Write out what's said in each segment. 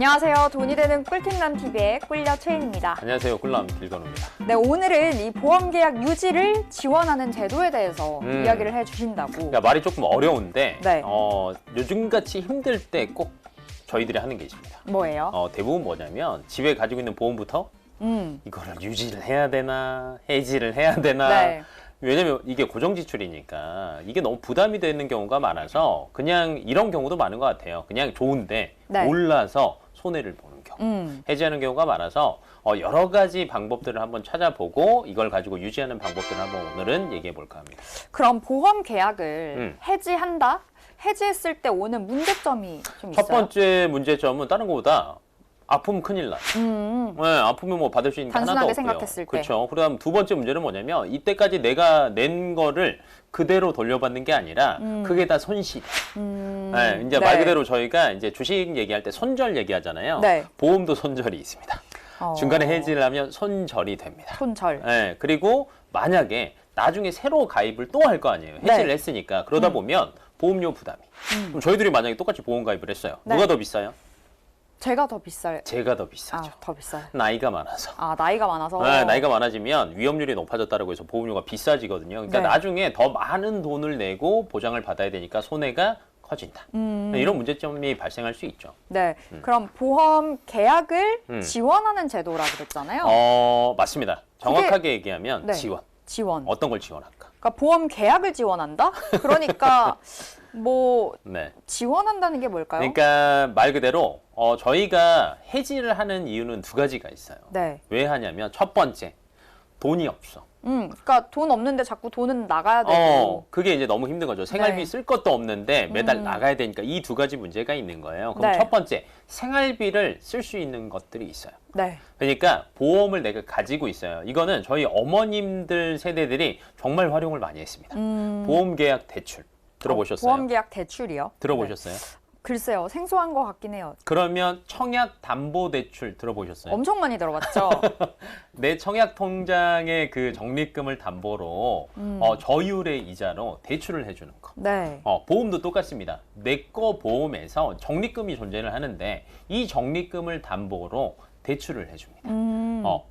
안녕하세요. 돈이 되는 꿀팁남 TV의 꿀녀 최인입니다. 안녕하세요. 꿀남 길건우입니다. 네, 오늘은 이 보험계약 유지를 지원하는 제도에 대해서 이야기를 해주신다고. 그러니까 말이 조금 어려운데 네. 요즘같이 힘들 때 꼭 저희들이 하는 게 있습니다. 뭐예요? 대부분 뭐냐면 집에 가지고 있는 보험부터 이거를 유지를 해야 되나 해지를 해야 되나 네. 왜냐면 이게 고정 지출이니까 이게 너무 부담이 되는 경우가 많아서 그냥 이런 경우도 많은 것 같아요. 그냥 좋은데 네. 올라서 손해를 보는 경우 해지하는 경우가 많아서 여러 가지 방법들을 한번 찾아보고 이걸 가지고 유지하는 방법들을 한번 오늘은 얘기해 볼까 합니다. 그럼 보험 계약을 해지한다? 해지했을 때 오는 문제점이 좀 있어요? 첫 번째 문제점은 다른 것보다 아프면 큰일 나요. 네, 아프면 뭐 받을 수 있는 게 하나도 단순하게 없고요. 생각했을 때. 그렇죠. 그다음 두 번째 문제는 뭐냐면 이때까지 내가 낸 거를 그대로 돌려받는 게 아니라 그게 다 손실. 네, 이제 말 그대로 저희가 이제 주식 얘기할 때 손절 얘기하잖아요. 네. 보험도 손절이 있습니다. 중간에 해지를 하면 손절이 됩니다. 손절. 네, 그리고 만약에 나중에 새로 가입을 또 할 거 아니에요. 해지를 네. 했으니까. 그러다 보면 보험료 부담이. 그럼 저희들이 만약에 똑같이 보험 가입을 했어요. 네. 누가 더 비싸요? 제가 더 비싸요. 제가 더 비싸죠. 더 비싸요. 나이가 많아서. 나이가 많아서. 네, 나이가 많아지면 위험률이 높아졌다고 해서 보험료가 비싸지거든요. 그러니까 네. 나중에 더 많은 돈을 내고 보장을 받아야 되니까 손해가 커진다. 이런 문제점이 발생할 수 있죠. 네. 그럼 보험 계약을 지원하는 제도라 그랬잖아요. 맞습니다. 정확하게 얘기하면 네. 지원. 지원. 어떤 걸 지원할까? 그러니까 보험 계약을 지원한다? 그러니까 뭐 네. 지원한다는 게 뭘까요? 그러니까 말 그대로 저희가 해지를 하는 이유는 두 가지가 있어요. 네. 왜 하냐면 첫 번째, 돈이 없어. 그러니까 돈 없는데 자꾸 돈은 나가야 되고. 그게 이제 너무 힘든 거죠. 생활비 네. 쓸 것도 없는데 매달 나가야 되니까 이 두 가지 문제가 있는 거예요. 그럼 네. 첫 번째, 생활비를 쓸 수 있는 것들이 있어요. 네. 그러니까 보험을 내가 가지고 있어요. 이거는 저희 어머님들 세대들이 정말 활용을 많이 했습니다. 보험계약 대출 들어보셨어요? 보험계약 대출이요? 들어보셨어요? 네. 글쎄요. 생소한 것 같긴 해요. 그러면 청약담보대출 들어보셨어요? 엄청 많이 들어봤죠? 내 청약 통장의 그 적립금을 담보로 저율의 이자로 대출을 해주는 거. 네. 보험도 똑같습니다. 내 거 보험에서 적립금이 존재를 하는데 이 적립금을 담보로 대출을 해줍니다.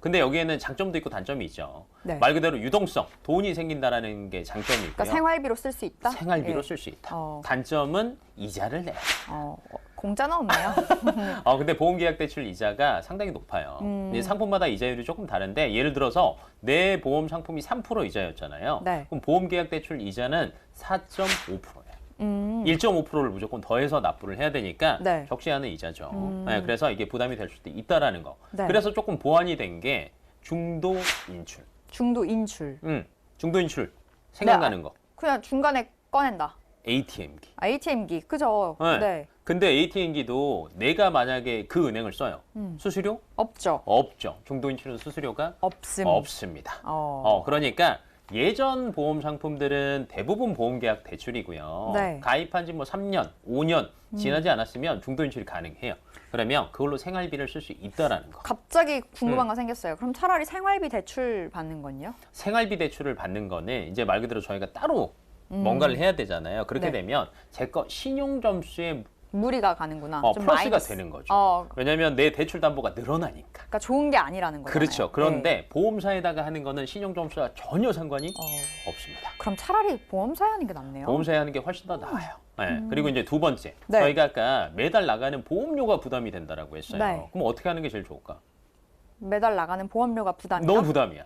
근데 여기에는 장점도 있고 단점이 있죠. 네. 말 그대로 유동성, 돈이 생긴다라는 게 장점이 있고요. 그러니까 생활비로 쓸 수 있다? 생활비로 예. 쓸 수 있다. 단점은 이자를 내야 돼. 공짜는 없네요. 근데 보험계약 대출 이자가 상당히 높아요. 이제 상품마다 이자율이 조금 다른데 예를 들어서 내 보험 상품이 3% 이자였잖아요. 네. 그럼 보험계약 대출 이자는 4.5%예요. 1.5%를 무조건 더해서 납부를 해야 되니까 네. 적지 않은 이자죠. 네, 그래서 이게 부담이 될 수도 있다라는 거. 네. 그래서 조금 보완이 된 게 중도 인출. 중도 인출. 중도 인출 생각나는 거. 그냥 중간에 꺼낸다. ATM기. ATM기. 그죠? 네. 네. 근데 ATM기도 내가 만약에 그 은행을 써요. 수수료? 없죠. 없죠. 중도 인출은 수수료가 없습니다. 그러니까 예전 보험 상품들은 대부분 보험계약 대출이고요. 네. 가입한 지 뭐 3년, 5년 지나지 않았으면 중도 인출이 가능해요. 그러면 그걸로 생활비를 쓸 수 있다라는 거. 갑자기 궁금한 거 생겼어요. 그럼 차라리 생활비 대출 받는 건요? 생활비 대출을 받는 거는 이제 말 그대로 저희가 따로 뭔가를 해야 되잖아요. 그렇게 네. 되면 제 거 신용 점수에 무리가 가는구나. 좀 플러스가 마이너스. 되는 거죠. 왜냐하면 내 대출 담보가 늘어나니까. 그러니까 좋은 게 아니라는 거잖아요. 그렇죠. 그런데 네. 보험사에다가 하는 거는 신용 점수와 전혀 상관이 없습니다. 그럼 차라리 보험사에 하는 게 낫네요. 보험사에 하는 게 훨씬 더 나아요. 네. 그리고 이제 두 번째, 네. 저희가 아까 매달 나가는 보험료가 부담이 된다라고 했어요. 네. 그럼 어떻게 하는 게 제일 좋을까? 매달 나가는 보험료가 부담이다? 너무 부담이야.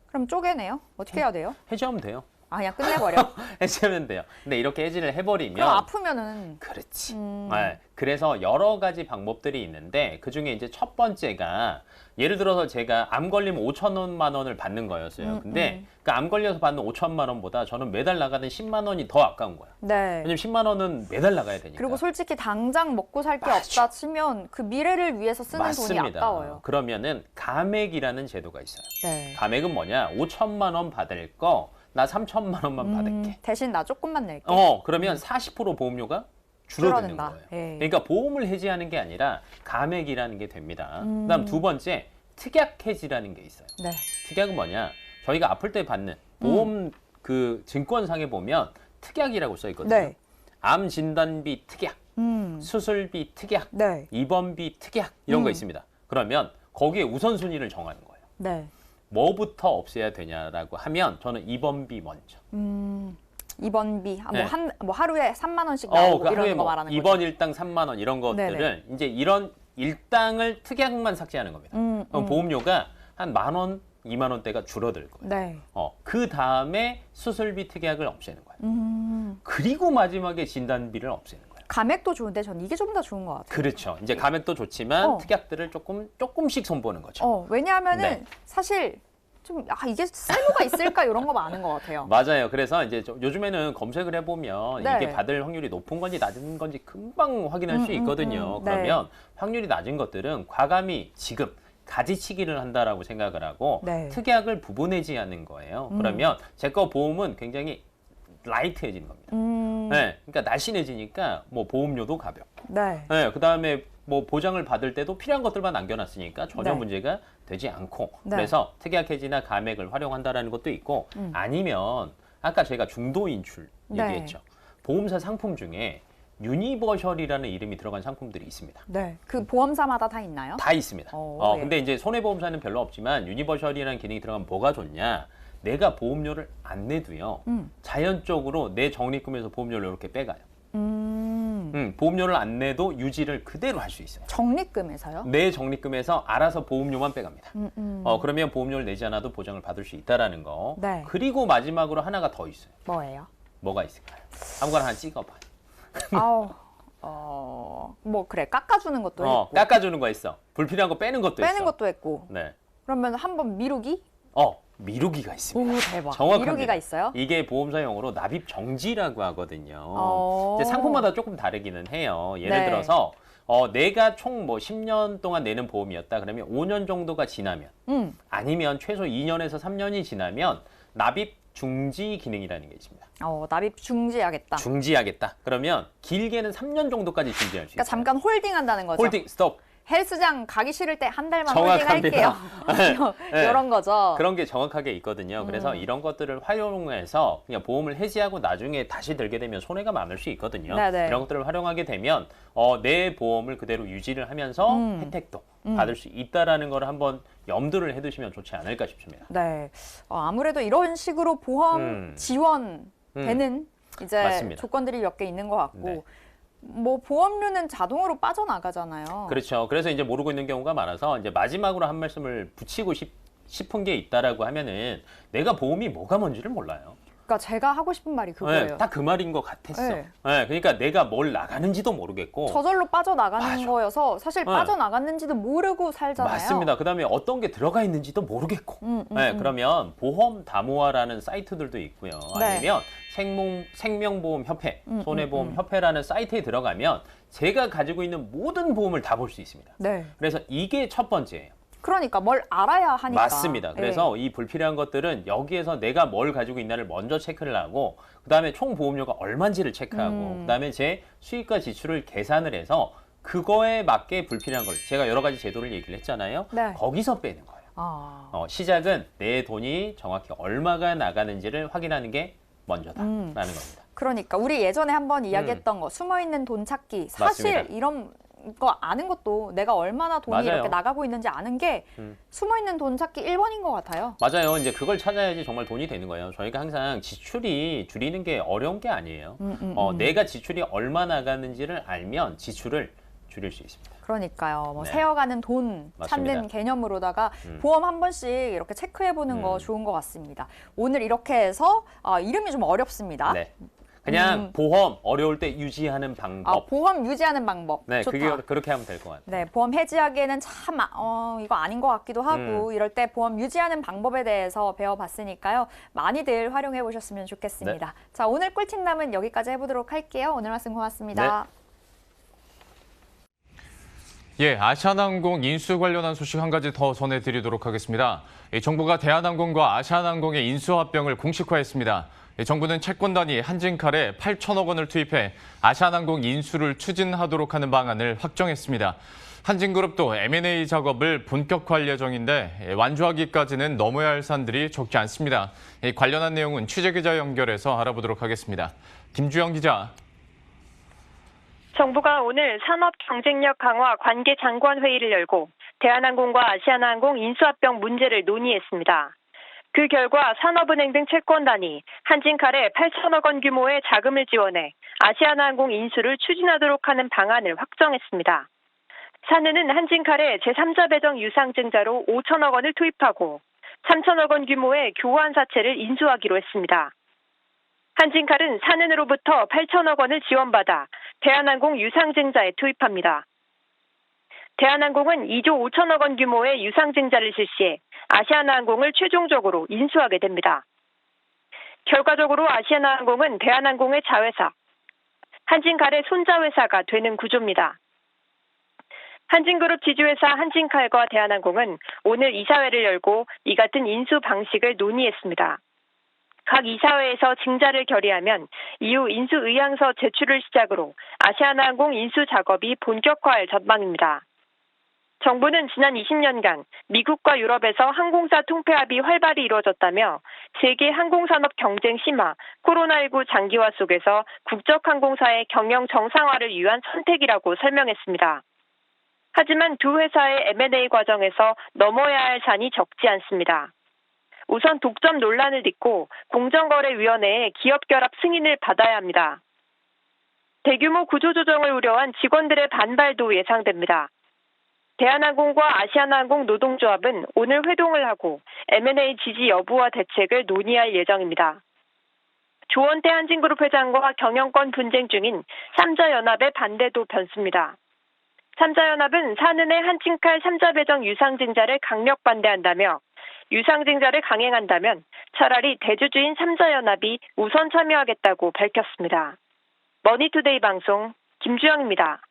그럼 쪼개네요? 어떻게 해야 돼요? 해지하면 돼요. 그냥 끝내버려? 해지하면 돼요. 근데 이렇게 해지를 해버리면 그럼 아프면은 그렇지. 네. 그래서 여러 가지 방법들이 있는데 그중에 이제 첫 번째가 예를 들어서 제가 암 걸리면 5천만 원을 받는 거였어요. 근데 그 암 걸려서 받는 5천만 원보다 저는 매달 나가는 10만 원이 더 아까운 거야. 네. 왜냐면 10만 원은 매달 나가야 되니까. 그리고 솔직히 당장 먹고 살 게 없다 치면 그 미래를 위해서 쓰는 돈이 아까워요. 그러면은 감액이라는 제도가 있어요. 네. 감액은 뭐냐? 5천만 원 받을 거 나 3천만 원만 받을게. 대신 나 조금만 낼게. 그러면 40% 보험료가 줄어드는 줄어든다. 거예요. 예. 그러니까 보험을 해지하는 게 아니라 감액이라는 게 됩니다. 그다음 두 번째 특약 해지라는 게 있어요. 네. 특약은 뭐냐? 저희가 아플 때 받는 보험 그 증권상에 보면 특약이라고 써 있거든요. 네. 암 진단비 특약. 수술비 특약, 네. 입원비 특약 이런 거 있습니다. 그러면 거기에 우선순위를 정하는 거예요. 네. 뭐부터 없애야 되냐라고 하면 저는 입원비 먼저. 입원비 네. 뭐 하루에 3만 원씩 나오고 그 하루에 이런 거 뭐 말하는 입원 거죠. 일당 3만 원 이런 것들을 네네. 이제 이런 일당을 특약만 삭제하는 겁니다. 그럼 보험료가 한 10,000원, 2만 원대가 줄어들 거예요. 네. 그 다음에 수술비 특약을 없애는 거예요. 그리고 마지막에 진단비를 없애는 거예요. 감액도 좋은데 전 이게 좀 더 좋은 것 같아요. 그렇죠. 이제 감액도 좋지만 특약들을 조금씩 손보는 거죠. 왜냐하면은 네. 사실 좀 이게 쓸모가 있을까 이런 거 많은 것 같아요. 맞아요. 그래서 이제 요즘에는 검색을 해보면 네. 이게 받을 확률이 높은 건지 낮은 건지 금방 확인할 수 있거든요. 네. 그러면 확률이 낮은 것들은 과감히 지금 가지치기를 한다라고 생각을 하고 네. 특약을 부분해지 하는 거예요. 그러면 제 거 보험은 굉장히 라이트해지는 겁니다. 네, 그러니까 날씬해지니까 뭐 보험료도 가볍고, 네. 네, 그 다음에 뭐 보장을 받을 때도 필요한 것들만 남겨놨으니까 전혀 네. 문제가 되지 않고, 네. 그래서 특약 해지나 감액을 활용한다라는 것도 있고, 아니면 아까 제가 중도 인출 네. 얘기했죠. 보험사 상품 중에 유니버셜이라는 이름이 들어간 상품들이 있습니다. 네. 그 보험사마다 다 있나요? 다 있습니다. 예. 근데 이제 손해보험사는 별로 없지만 유니버셜이라는 기능이 들어가면 뭐가 좋냐? 내가 보험료를 안 내도요. 자연적으로 내 적립금에서 보험료를 이렇게 빼가요. 보험료를 안 내도 유지를 그대로 할 수 있어요. 적립금에서요? 내 적립금에서 알아서 보험료만 빼갑니다. 그러면 보험료를 내지 않아도 보장을 받을 수 있다라는 거. 네. 그리고 마지막으로 하나가 더 있어요. 뭐예요? 뭐가 있을까요? 아무거나 하나 찍어봐요. 뭐 그래 깎아주는 것도 했고 깎아주는 거 있어. 불필요한 거 빼는 것도 있어. 빼는 것도 했고 네. 그러면 한번 미루기? 미루기가 있습니다. 오 대박. 정확합니다. 미루기가 있어요? 이게 보험사 용어로 납입 정지라고 하거든요. 이제 상품마다 조금 다르기는 해요. 예를 네. 들어서 내가 총 뭐 10년 동안 내는 보험이었다. 그러면 5년 정도가 지나면 아니면 최소 2년에서 3년이 지나면 납입 중지 기능이라는 게 있습니다. 납입 중지하겠다. 중지하겠다. 그러면 길게는 3년 정도까지 중지할 수 그러니까 있어요. 잠깐 홀딩한다는 거죠. 홀딩 스톱. 헬스장 가기 싫을 때 한 달만 정확합니다. 홀딩할게요. 네. 이런 거죠. 그런 게 정확하게 있거든요. 그래서 이런 것들을 활용해서 그냥 보험을 해지하고 나중에 다시 들게 되면 손해가 많을 수 있거든요. 네네. 이런 것들을 활용하게 되면 내 보험을 그대로 유지를 하면서 혜택도 받을 수 있다라는 걸 한번 염두를 해두시면 좋지 않을까 싶습니다. 네. 아무래도 이런 식으로 보험 지원 되는 이제 맞습니다. 조건들이 몇 개 있는 것 같고 네. 뭐 보험료는 자동으로 빠져나가잖아요. 그렇죠. 그래서 이제 모르고 있는 경우가 많아서 이제 마지막으로 한 말씀을 붙이고 싶은 게 있다라고 하면은 내가 보험이 뭐가 뭔지를 몰라요. 그러니까 제가 하고 싶은 말이 그거예요. 네, 딱 그 말인 것 같았어. 네. 네, 그러니까 내가 뭘 나가는지도 모르겠고. 저절로 빠져나가는 맞아. 거여서 사실 빠져나갔는지도 모르고 살잖아요. 맞습니다. 그다음에 어떤 게 들어가 있는지도 모르겠고. 네, 그러면 보험 다모아라는 사이트들도 있고요. 네. 아니면 생명보험협회, 손해보험협회라는 사이트에 들어가면 제가 가지고 있는 모든 보험을 다 볼 수 있습니다. 네. 그래서 이게 첫 번째예요. 그러니까 뭘 알아야 하니까. 맞습니다. 그래서 이 불필요한 것들은 여기에서 내가 뭘 가지고 있나를 먼저 체크를 하고 그다음에 총 보험료가 얼마인지를 체크하고 그다음에 제 수익과 지출을 계산을 해서 그거에 맞게 불필요한 걸 제가 여러 가지 제도를 얘기를 했잖아요. 네. 거기서 빼는 거예요. 시작은 내 돈이 정확히 얼마가 나가는지를 확인하는 게 먼저다라는 겁니다. 그러니까 우리 예전에 한번 이야기했던 거 숨어있는 돈 찾기 사실 맞습니다. 이런 거 아는 것도 내가 얼마나 돈이 맞아요. 이렇게 나가고 있는지 아는 게 숨어있는 돈 찾기 1번인 것 같아요. 맞아요. 이제 그걸 찾아야지 정말 돈이 되는 거예요. 저희가 항상 지출이 줄이는 게 어려운 게 아니에요. 내가 지출이 얼마 나가는지를 알면 지출을 줄일 수 있습니다. 그러니까요. 뭐 네. 새어가는 돈 맞습니다. 찾는 개념으로다가 보험 한 번씩 이렇게 체크해보는 거 좋은 것 같습니다. 오늘 이렇게 해서 이름이 좀 어렵습니다. 네. 그냥 보험 어려울 때 유지하는 방법. 보험 유지하는 방법. 네, 좋다. 그게 그렇게 하면 될 것 같아요. 네, 보험 해지하기에는 참 이거 아닌 것 같기도 하고 이럴 때 보험 유지하는 방법에 대해서 배워봤으니까요. 많이들 활용해 보셨으면 좋겠습니다. 네. 자, 오늘 꿀팁남은 여기까지 해보도록 할게요. 오늘 말씀 고맙습니다. 예, 아시아나항공 인수 관련한 소식 한 가지 더 전해드리도록 하겠습니다. 정부가 대한항공과 아시아나항공의 인수 합병을 공식화했습니다. 정부는 채권단위 한진칼에 8천억 원을 투입해 아시아나항공 인수를 추진하도록 하는 방안을 확정했습니다. 한진그룹도 M&A 작업을 본격화할 예정인데 완주하기까지는 넘어야 할 산들이 적지 않습니다. 관련한 내용은 취재기자 연결해서 알아보도록 하겠습니다. 김주영 기자. 정부가 오늘 산업 경쟁력 강화 관계 장관 회의를 열고 대한항공과 아시아나항공 인수합병 문제를 논의했습니다. 그 결과 산업은행 등 채권단이 한진칼에 8천억 원 규모의 자금을 지원해 아시아나항공 인수를 추진하도록 하는 방안을 확정했습니다. 산은은 한진칼에 제3자 배정 유상증자로 5천억 원을 투입하고 3천억 원 규모의 교환사채를 인수하기로 했습니다. 한진칼은 산은으로부터 8천억 원을 지원받아 대한항공 유상증자에 투입합니다. 대한항공은 2조 5천억 원 규모의 유상증자를 실시해 아시아나항공을 최종적으로 인수하게 됩니다. 결과적으로 아시아나항공은 대한항공의 자회사, 한진칼의 손자회사가 되는 구조입니다. 한진그룹 지주회사 한진칼과 대한항공은 오늘 이사회를 열고 이 같은 인수 방식을 논의했습니다. 각 이사회에서 증자를 결의하면 이후 인수 의향서 제출을 시작으로 아시아나항공 인수 작업이 본격화할 전망입니다. 정부는 지난 20년간 미국과 유럽에서 항공사 통폐합이 활발히 이루어졌다며 세계 항공산업 경쟁 심화, 코로나19 장기화 속에서 국적항공사의 경영 정상화를 위한 선택이라고 설명했습니다. 하지만 두 회사의 M&A 과정에서 넘어야 할 산이 적지 않습니다. 우선 독점 논란을 딛고 공정거래위원회의 기업결합 승인을 받아야 합니다. 대규모 구조조정을 우려한 직원들의 반발도 예상됩니다. 대한항공과 아시아나항공 노동조합은 오늘 회동을 하고 M&A 지지 여부와 대책을 논의할 예정입니다. 조원태 한진그룹 회장과 경영권 분쟁 중인 3자연합의 반대도 변수입니다. 3자연합은 산은의 한진칼 3자 배정 유상증자를 강력 반대한다며 유상증자를 강행한다면 차라리 대주주인 3자연합이 우선 참여하겠다고 밝혔습니다. 머니투데이 방송 김주영입니다.